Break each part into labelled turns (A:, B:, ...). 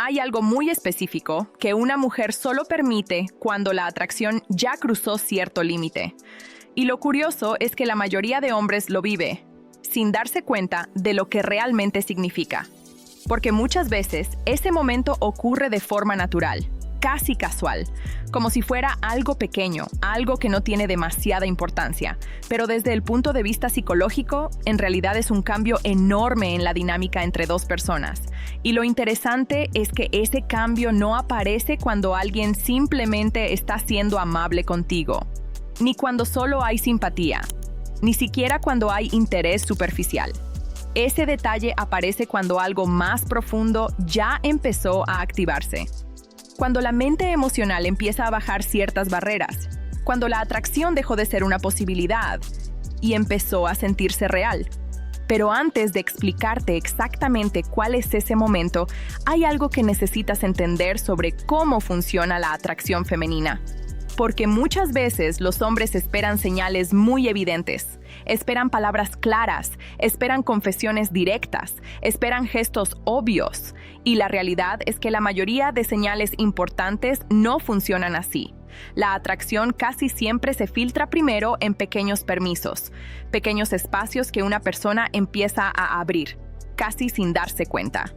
A: Hay algo muy específico que una mujer solo permite cuando la atracción ya cruzó cierto límite. Y lo curioso es que la mayoría de hombres lo vive, sin darse cuenta de lo que realmente significa. Porque muchas veces ese momento ocurre de forma natural, casi casual, como si fuera algo pequeño, algo que no tiene demasiada importancia. Pero desde el punto de vista psicológico, en realidad es un cambio enorme en la dinámica entre dos personas. Y lo interesante es que ese cambio no aparece cuando alguien simplemente está siendo amable contigo, ni cuando solo hay simpatía, ni siquiera cuando hay interés superficial. Ese detalle aparece cuando algo más profundo ya empezó a activarse. Cuando la mente emocional empieza a bajar ciertas barreras, cuando la atracción dejó de ser una posibilidad y empezó a sentirse real. Pero antes de explicarte exactamente cuál es ese momento, hay algo que necesitas entender sobre cómo funciona la atracción femenina. Porque muchas veces los hombres esperan señales muy evidentes, esperan palabras claras, esperan confesiones directas, esperan gestos obvios. Y la realidad es que la mayoría de señales importantes no funcionan así. La atracción casi siempre se filtra primero en pequeños permisos, pequeños espacios que una persona empieza a abrir, casi sin darse cuenta.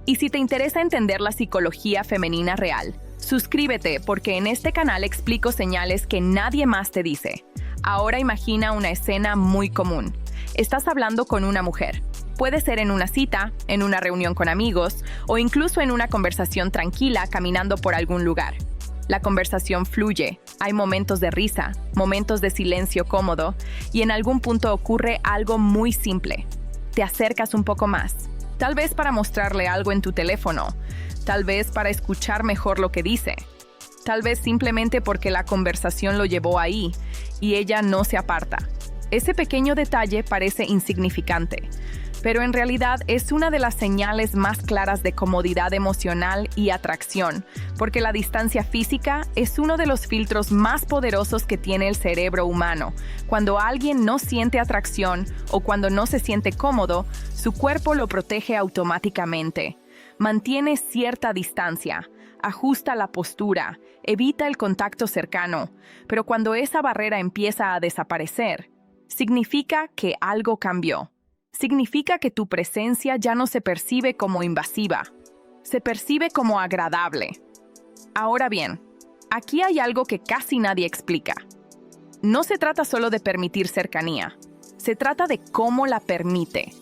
A: Y si te interesa entender la psicología femenina real, suscríbete porque en este canal explico señales que nadie más te dice. Ahora imagina una escena muy común. Estás hablando con una mujer. Puede ser en una cita, en una reunión con amigos o incluso en una conversación tranquila caminando por algún lugar. La conversación fluye, hay momentos de risa, momentos de silencio cómodo y en algún punto ocurre algo muy simple. Te acercas un poco más, tal vez para mostrarle algo en tu teléfono, tal vez para escuchar mejor lo que dice, tal vez simplemente porque la conversación lo llevó ahí y ella no se aparta. Ese pequeño detalle parece insignificante, pero en realidad es una de las señales más claras de comodidad emocional y atracción, porque la distancia física es uno de los filtros más poderosos que tiene el cerebro humano. Cuando alguien no siente atracción o cuando no se siente cómodo, su cuerpo lo protege automáticamente. Mantiene cierta distancia, ajusta la postura, evita el contacto cercano, pero cuando esa barrera empieza a desaparecer, significa que algo cambió. Significa que tu presencia ya no se percibe como invasiva, se percibe como agradable. Ahora bien, aquí hay algo que casi nadie explica. No se trata solo de permitir cercanía, se trata de cómo la permite.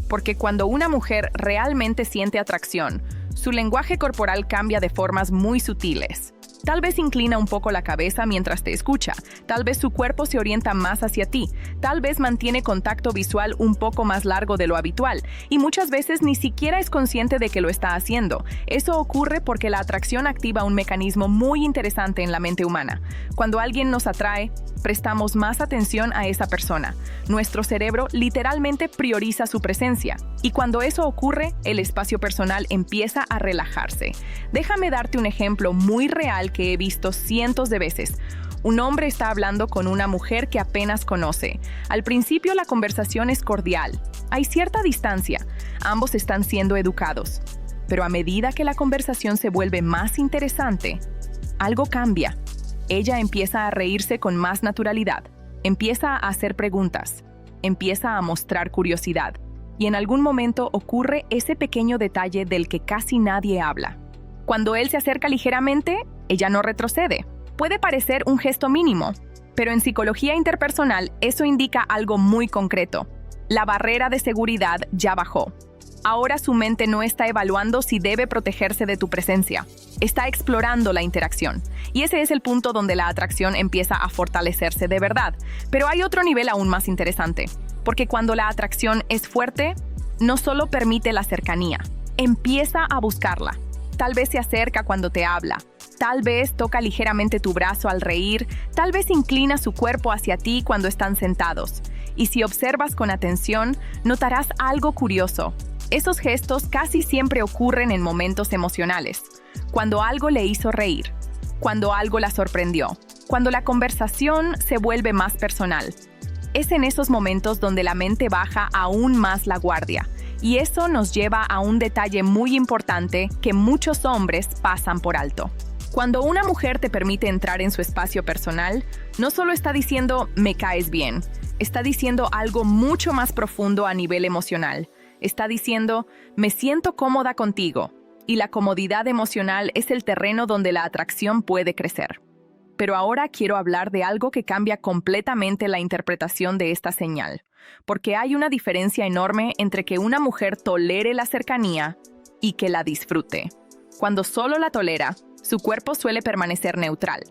A: Porque cuando una mujer realmente siente atracción, su lenguaje corporal cambia de formas muy sutiles. Tal vez inclina un poco la cabeza mientras te escucha, tal vez su cuerpo se orienta más hacia ti, tal vez mantiene contacto visual un poco más largo de lo habitual, y muchas veces ni siquiera es consciente de que lo está haciendo. Eso ocurre porque la atracción activa un mecanismo muy interesante en la mente humana. Cuando alguien nos atrae, prestamos más atención a esa persona. Nuestro cerebro literalmente prioriza su presencia. Y cuando eso ocurre, el espacio personal empieza a relajarse. Déjame darte un ejemplo muy real que he visto cientos de veces. Un hombre está hablando con una mujer que apenas conoce. Al principio la conversación es cordial. Hay cierta distancia. Ambos están siendo educados. Pero a medida que la conversación se vuelve más interesante, algo cambia. Ella empieza a reírse con más naturalidad, empieza a hacer preguntas, empieza a mostrar curiosidad, y en algún momento ocurre ese pequeño detalle del que casi nadie habla. Cuando él se acerca ligeramente, ella no retrocede. Puede parecer un gesto mínimo, pero en psicología interpersonal eso indica algo muy concreto. La barrera de seguridad ya bajó. Ahora su mente no está evaluando si debe protegerse de tu presencia. Está explorando la interacción. Y ese es el punto donde la atracción empieza a fortalecerse de verdad. Pero hay otro nivel aún más interesante. Porque cuando la atracción es fuerte, no solo permite la cercanía, empieza a buscarla. Tal vez se acerca cuando te habla. Tal vez toca ligeramente tu brazo al reír. Tal vez inclina su cuerpo hacia ti cuando están sentados. Y si observas con atención, notarás algo curioso. Esos gestos casi siempre ocurren en momentos emocionales, cuando algo le hizo reír, cuando algo la sorprendió, cuando la conversación se vuelve más personal. Es en esos momentos donde la mente baja aún más la guardia Y eso nos lleva a un detalle muy importante que muchos hombres pasan por alto. Cuando una mujer te permite entrar en su espacio personal, no solo está diciendo "me caes bien", está diciendo algo mucho más profundo a nivel emocional. Está diciendo "me siento cómoda contigo", y la comodidad emocional es el terreno donde la atracción puede crecer. Pero ahora quiero hablar de algo que cambia completamente la interpretación de esta señal, porque hay una diferencia enorme entre que una mujer tolere la cercanía y que la disfrute. Cuando solo la tolera, su cuerpo suele permanecer neutral,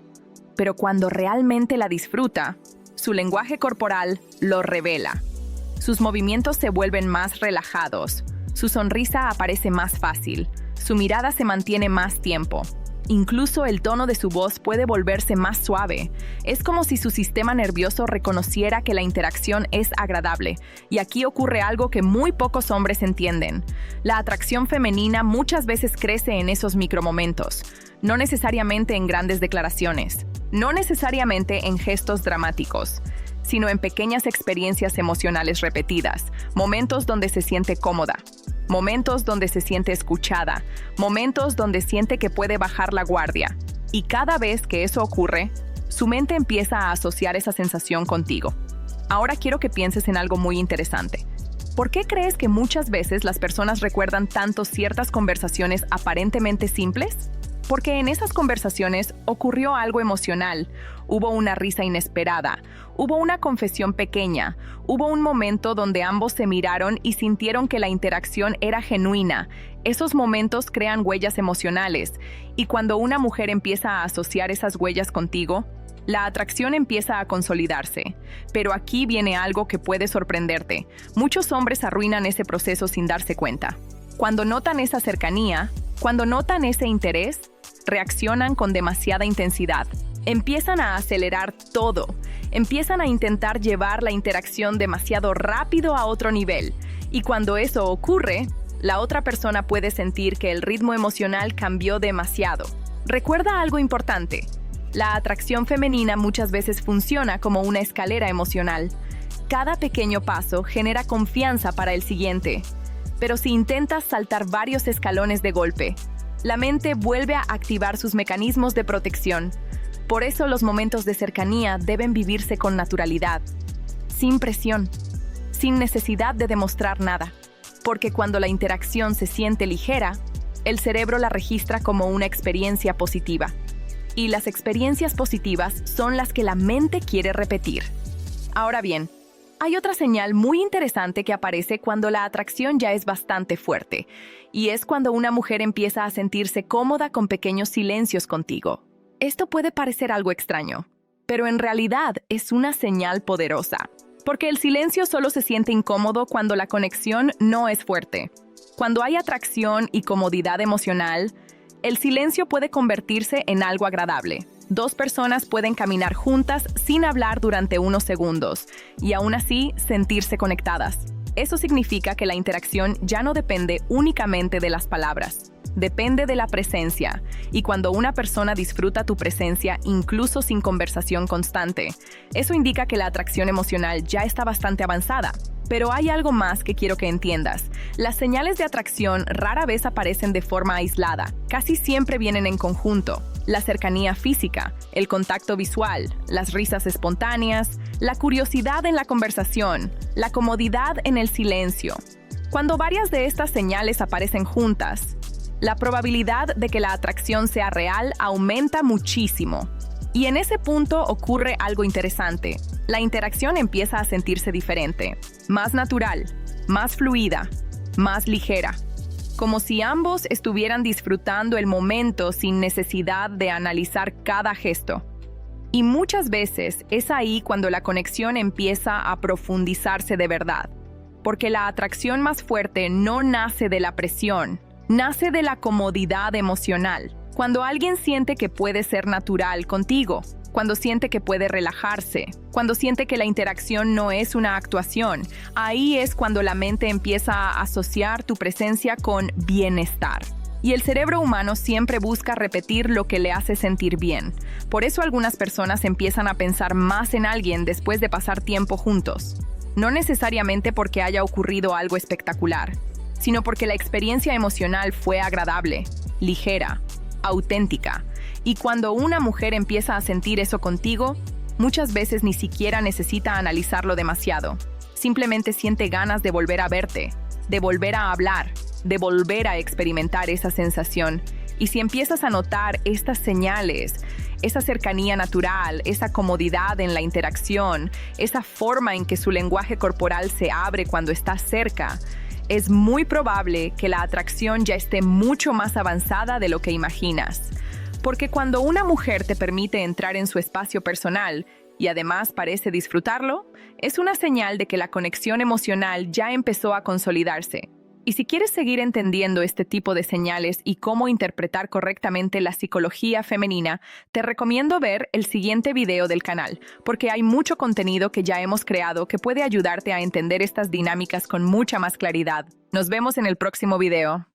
A: pero cuando realmente la disfruta, su lenguaje corporal lo revela. Sus movimientos se vuelven más relajados, su sonrisa aparece más fácil, su mirada se mantiene más tiempo. Incluso el tono de su voz puede volverse más suave. Es como si su sistema nervioso reconociera que la interacción es agradable. Y aquí ocurre algo que muy pocos hombres entienden. La atracción femenina muchas veces crece en esos micromomentos, no necesariamente en grandes declaraciones, no necesariamente en gestos dramáticos, sino en pequeñas experiencias emocionales repetidas, momentos donde se siente cómoda, momentos donde se siente escuchada, momentos donde siente que puede bajar la guardia. Y cada vez que eso ocurre, su mente empieza a asociar esa sensación contigo. Ahora quiero que pienses en algo muy interesante. ¿Por qué crees que muchas veces las personas recuerdan tanto ciertas conversaciones aparentemente simples? Porque en esas conversaciones ocurrió algo emocional, hubo una risa inesperada, hubo una confesión pequeña, hubo un momento donde ambos se miraron y sintieron que la interacción era genuina. Esos momentos crean huellas emocionales, y cuando una mujer empieza a asociar esas huellas contigo, la atracción empieza a consolidarse. Pero aquí viene algo que puede sorprenderte. Muchos hombres arruinan ese proceso sin darse cuenta. Cuando notan esa cercanía, cuando notan ese interés, reaccionan con demasiada intensidad. Empiezan a acelerar todo. Empiezan a intentar llevar la interacción demasiado rápido a otro nivel. Y cuando eso ocurre, la otra persona puede sentir que el ritmo emocional cambió demasiado. Recuerda algo importante. La atracción femenina muchas veces funciona como una escalera emocional. Cada pequeño paso genera confianza para el siguiente. Pero si intentas saltar varios escalones de golpe, la mente vuelve a activar sus mecanismos de protección. Por eso los momentos de cercanía deben vivirse con naturalidad, sin presión, sin necesidad de demostrar nada. Porque cuando la interacción se siente ligera, el cerebro la registra como una experiencia positiva. Y las experiencias positivas son las que la mente quiere repetir. Ahora bien, hay otra señal muy interesante que aparece cuando la atracción ya es bastante fuerte, y es cuando una mujer empieza a sentirse cómoda con pequeños silencios contigo. Esto puede parecer algo extraño, pero en realidad es una señal poderosa, porque el silencio solo se siente incómodo cuando la conexión no es fuerte. Cuando hay atracción y comodidad emocional, el silencio puede convertirse en algo agradable. Dos personas pueden caminar juntas sin hablar durante unos segundos y aún así sentirse conectadas. Eso significa que la interacción ya no depende únicamente de las palabras, depende de la presencia. Y cuando una persona disfruta tu presencia incluso sin conversación constante, eso indica que la atracción emocional ya está bastante avanzada. Pero hay algo más que quiero que entiendas. Las señales de atracción rara vez aparecen de forma aislada, casi siempre vienen en conjunto. La cercanía física, el contacto visual, las risas espontáneas, la curiosidad en la conversación, la comodidad en el silencio. Cuando varias de estas señales aparecen juntas, la probabilidad de que la atracción sea real aumenta muchísimo. Y en ese punto ocurre algo interesante. La interacción empieza a sentirse diferente, más natural, más fluida, más ligera. Como si ambos estuvieran disfrutando el momento sin necesidad de analizar cada gesto. Y muchas veces es ahí cuando la conexión empieza a profundizarse de verdad. Porque la atracción más fuerte no nace de la presión, nace de la comodidad emocional. Cuando alguien siente que puede ser natural contigo, cuando siente que puede relajarse, cuando siente que la interacción no es una actuación, ahí es cuando la mente empieza a asociar tu presencia con bienestar. Y el cerebro humano siempre busca repetir lo que le hace sentir bien. Por eso algunas personas empiezan a pensar más en alguien después de pasar tiempo juntos. No necesariamente porque haya ocurrido algo espectacular, sino porque la experiencia emocional fue agradable, ligera, auténtica. Y cuando una mujer empieza a sentir eso contigo, muchas veces ni siquiera necesita analizarlo demasiado. Simplemente siente ganas de volver a verte, de volver a hablar, de volver a experimentar esa sensación. Y si empiezas a notar estas señales, esa cercanía natural, esa comodidad en la interacción, esa forma en que su lenguaje corporal se abre cuando estás cerca, es muy probable que la atracción ya esté mucho más avanzada de lo que imaginas. Porque cuando una mujer te permite entrar en su espacio personal y además parece disfrutarlo, es una señal de que la conexión emocional ya empezó a consolidarse. Y si quieres seguir entendiendo este tipo de señales y cómo interpretar correctamente la psicología femenina, te recomiendo ver el siguiente video del canal, porque hay mucho contenido que ya hemos creado que puede ayudarte a entender estas dinámicas con mucha más claridad. Nos vemos en el próximo video.